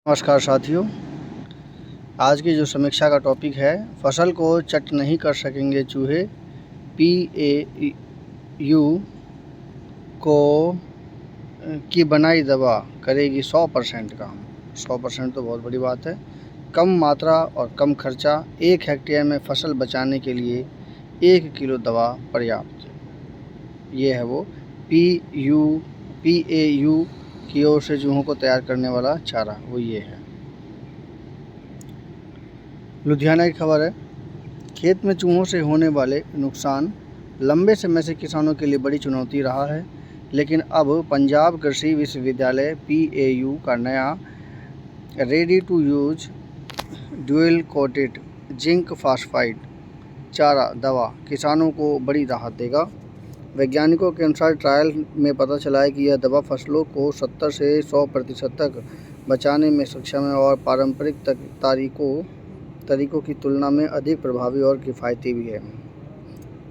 नमस्कार साथियों, आज की जो समीक्षा का टॉपिक है, फसल को चट नहीं कर सकेंगे चूहे, PAU को की बनाई दवा करेगी 100% काम। 100% तो बहुत बड़ी बात है। कम मात्रा और कम खर्चा, 1 हेक्टेयर में फसल बचाने के लिए 1 किलो दवा पर्याप्त। ये है वो PAU की ओर से चूहों को तैयार करने वाला चारा, वो ये है। लुधियाना की खबर है, खेत में चूहों से होने वाले नुकसान लंबे समय से किसानों के लिए बड़ी चुनौती रहा है, लेकिन अब पंजाब कृषि विश्वविद्यालय PAU का नया ready to use dual coated zinc phosphide चारा दवा किसानों को बड़ी राहत देगा। वैज्ञानिकों के अनुसार ट्रायल में पता चला है कि यह दवा फसलों को 70 से 100% तक बचाने में सक्षम है और पारंपरिक तरीकों की तुलना में अधिक प्रभावी और किफ़ायती भी है।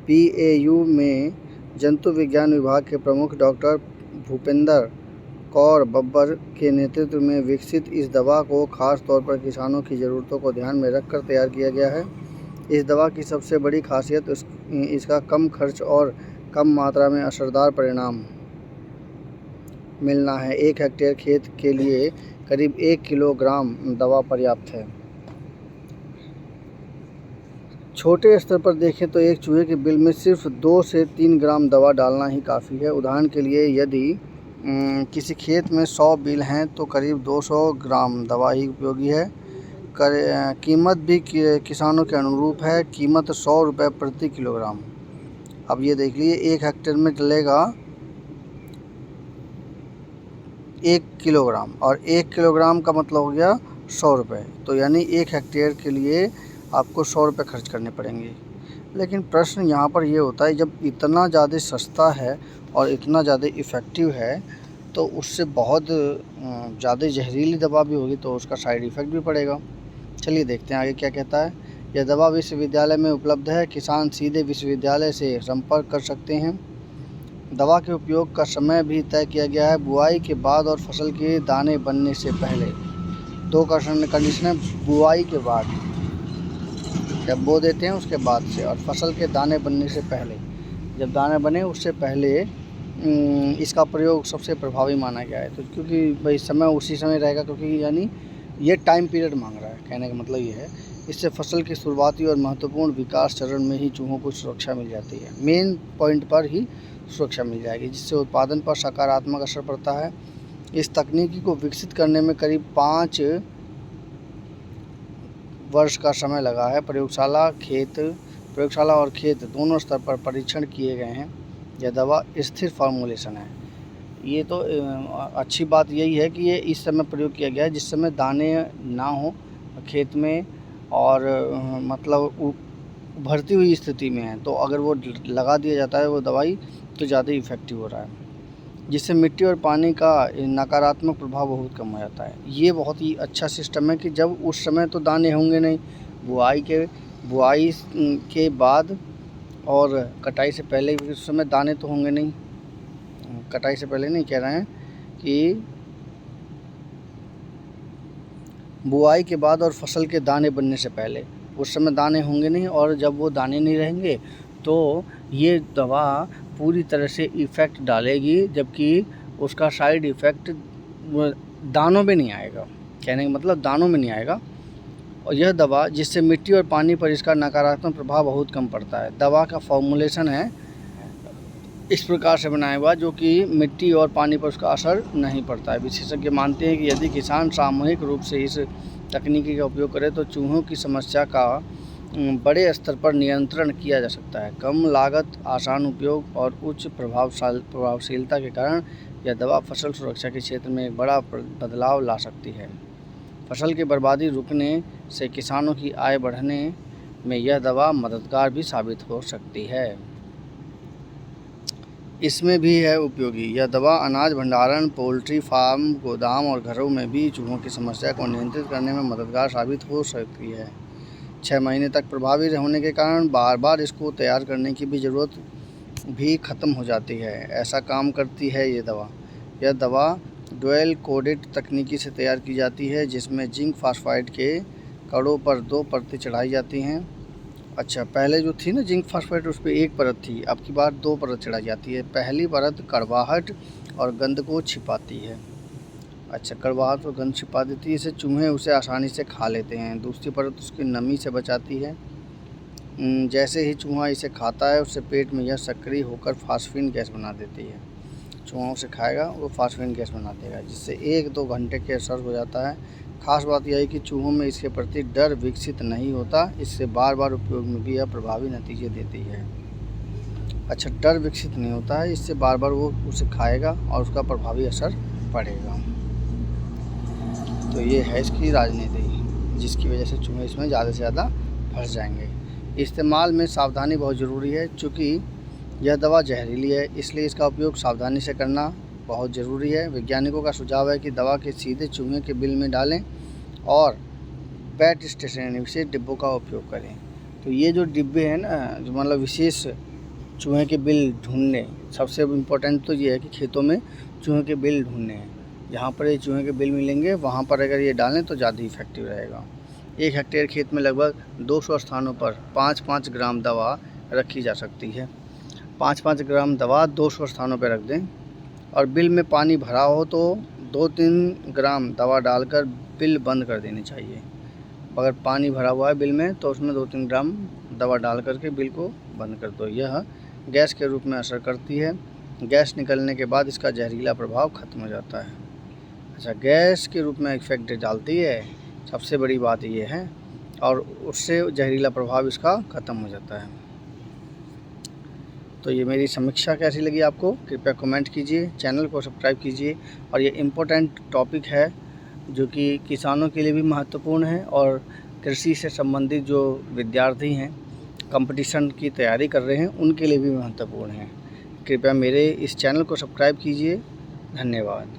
PAU में जंतु विज्ञान विभाग के प्रमुख डॉक्टर भूपेंद्र कौर बब्बर के नेतृत्व में विकसित इस दवा को खास तौर पर किसानों की ज़रूरतों को ध्यान में रखकर तैयार किया गया है। इस दवा की सबसे बड़ी खासियत इसका कम खर्च और कम मात्रा में असरदार परिणाम मिलना है। 1 हेक्टेयर खेत के लिए करीब 1 किलोग्राम दवा पर्याप्त है। छोटे स्तर पर देखें तो एक चूहे के बिल में सिर्फ 2 से 3 ग्राम दवा डालना ही काफ़ी है। उदाहरण के लिए यदि किसी खेत में 100 बिल हैं तो करीब 200 ग्राम दवा ही उपयोगी है। कीमत भी किसानों के अनुरूप है। कीमत 100 रुपये प्रति किलोग्राम। अब ये देख लीजिए, 1 हेक्टेयर में डलेगा 1 किलोग्राम और 1 किलोग्राम का मतलब हो गया 100 रुपये। तो यानी 1 हेक्टेयर के लिए आपको 100 रुपये खर्च करने पड़ेंगे। लेकिन प्रश्न यहाँ पर ये होता है, जब इतना ज़्यादा सस्ता है और इतना ज़्यादा इफ़ेक्टिव है तो उससे बहुत ज़्यादा जहरीली दवा भी होगी तो उसका साइड इफ़ेक्ट भी पड़ेगा। चलिए देखते हैं आगे क्या कहता है। यह दवा विश्वविद्यालय में उपलब्ध है। किसान सीधे विश्वविद्यालय से संपर्क कर सकते हैं। दवा के उपयोग का समय भी तय किया गया है। बुआई के बाद और फसल के दाने बनने से पहले। 2 कंडीशन है, बुआई के बाद, जब बो देते हैं उसके बाद से, और फसल के दाने बनने से पहले। जब दाने बने उससे पहले इसका प्रयोग सबसे प्रभावी माना गया है। तो क्योंकि भाई समय उसी समय रहेगा, क्योंकि यानी ये टाइम पीरियड मांग रहा है। कहने का मतलब ये है, इससे फसल के शुरुआती और महत्वपूर्ण विकास चरण में ही चूहों को सुरक्षा मिल जाती है। मेन पॉइंट पर ही सुरक्षा मिल जाएगी, जिससे उत्पादन पर सकारात्मक असर पड़ता है। इस तकनीकी को विकसित करने में करीब 5 वर्ष का समय लगा है। प्रयोगशाला और खेत दोनों स्तर पर परीक्षण किए गए हैं। यह दवा स्थिर फॉर्मुलेशन है। ये तो अच्छी बात यही है कि ये इस समय प्रयोग किया गया है जिस समय दाने ना हो खेत में और मतलब उभरती हुई स्थिति में है, तो अगर वो लगा दिया जाता है वो दवाई तो ज़्यादा इफ़ेक्टिव हो रहा है, जिससे मिट्टी और पानी का नकारात्मक प्रभाव बहुत कम हो जाता है। ये बहुत ही अच्छा सिस्टम है कि जब उस समय तो दाने होंगे नहीं, बुआई के बाद और कटाई से पहले भी उस समय दाने तो होंगे नहीं। कटाई से पहले नहीं कह रहे हैं, कि बुआई के बाद और फसल के दाने बनने से पहले, उस समय दाने होंगे नहीं, और जब वो दाने नहीं रहेंगे तो ये दवा पूरी तरह से इफ़ेक्ट डालेगी, जबकि उसका साइड इफ़ेक्ट दानों में नहीं आएगा। कहने का मतलब दानों में नहीं आएगा। और यह दवा, जिससे मिट्टी और पानी पर इसका नकारात्मक प्रभाव बहुत कम पड़ता है। दवा का फॉर्मुलेशन है इस प्रकार से बनाया हुआ जो कि मिट्टी और पानी पर उसका असर नहीं पड़ता है। विशेषज्ञ मानते हैं कि यदि किसान सामूहिक रूप से इस तकनीकी का उपयोग करे तो चूहों की समस्या का बड़े स्तर पर नियंत्रण किया जा सकता है। कम लागत, आसान उपयोग और उच्च प्रभावशीलता के कारण यह दवा फसल सुरक्षा के क्षेत्र में एक बड़ा बदलाव ला सकती है। फसल की बर्बादी रुकने से किसानों की आय बढ़ने में यह दवा मददगार भी साबित हो सकती है। इसमें भी है उपयोगी। यह दवा अनाज भंडारण, पोल्ट्री फार्म, गोदाम और घरों में भी चूहों की समस्या को नियंत्रित करने में मददगार साबित हो सकती है। 6 महीने तक प्रभावी होने के कारण बार बार इसको तैयार करने की भी ज़रूरत भी ख़त्म हो जाती है। ऐसा काम करती है ये दवा। यह दवा डुअल कोडेड तकनीकी से तैयार की जाती है, जिसमें जिंक फास्फाइड के कड़ों पर 2 परतें चढ़ाई जाती हैं। अच्छा, पहले जो थी ना जिंक फास्फाइड, उस पर 1 परत थी, अब की बार 2 परत चढ़ाई जाती है। पहली परत कड़वाहट और गंध को छिपाती है। अच्छा, कड़वाहट और गंध छिपा देती है, इससे चूहे उसे आसानी से खा लेते हैं। दूसरी परत उसकी नमी से बचाती है। जैसे ही चूहा इसे खाता है, उससे पेट में यह सक्रिय होकर फास्फीन गैस बना देती है। चूहा उसे खाएगा, वो फास्फीन गैस बना देगा, जिससे 1-2 घंटे के असर हो जाता है। खास बात यह है कि चूहों में इसके प्रति डर विकसित नहीं होता, इससे बार बार उपयोग में भी यह प्रभावी नतीजे देती है। अच्छा, डर विकसित नहीं होता है, इससे बार बार वो उसे खाएगा और उसका प्रभावी असर पड़ेगा। तो ये है इसकी राजनीति, जिसकी वजह से चूहे इसमें ज़्यादा से ज़्यादा फंस जाएंगे। इस्तेमाल में सावधानी बहुत ज़रूरी है, चूँकि यह दवा जहरीली है, इसलिए इसका उपयोग सावधानी से करना बहुत ज़रूरी है। वैज्ञानिकों का सुझाव है कि दवा के सीधे चूहे के बिल में डालें और पेट स्टेशनरी से डिब्बों का उपयोग करें। तो ये जो डिब्बे हैं ना, जो मतलब विशेष चूहे के बिल ढूंढने, सबसे इम्पोर्टेंट तो ये है कि खेतों में चूहे के बिल ढूंढने हैं। जहाँ पर ये चूहे के बिल मिलेंगे, वहाँ पर अगर ये डालें तो ज़्यादा इफेक्टिव रहेगा। 1 हेक्टेयर खेत में लगभग 200 स्थानों पर 5-5 ग्राम दवा रखी जा सकती है। 5-5 ग्राम दवा 200 स्थानों पर रख दें, और बिल में पानी भरा हो तो 2-3 ग्राम दवा डालकर बिल बंद कर देनी चाहिए। अगर पानी भरा हुआ है बिल में, तो उसमें 2-3 ग्राम दवा डाल करके बिल को बंद कर दो। यह गैस के रूप में असर करती है। गैस निकलने के बाद इसका जहरीला प्रभाव खत्म हो जाता है। अच्छा, गैस के रूप में इफेक्ट डालती है, सबसे बड़ी बात ये है, और उससे जहरीला प्रभाव इसका ख़त्म हो जाता है। तो ये मेरी समीक्षा कैसी लगी आपको, कृपया कमेंट कीजिए, चैनल को सब्सक्राइब कीजिए। और ये इम्पोर्टेंट टॉपिक है, जो कि किसानों के लिए भी महत्वपूर्ण है, और कृषि से संबंधित जो विद्यार्थी हैं, कंपटीशन की तैयारी कर रहे हैं, उनके लिए भी महत्वपूर्ण है। कृपया मेरे इस चैनल को सब्सक्राइब कीजिए। धन्यवाद।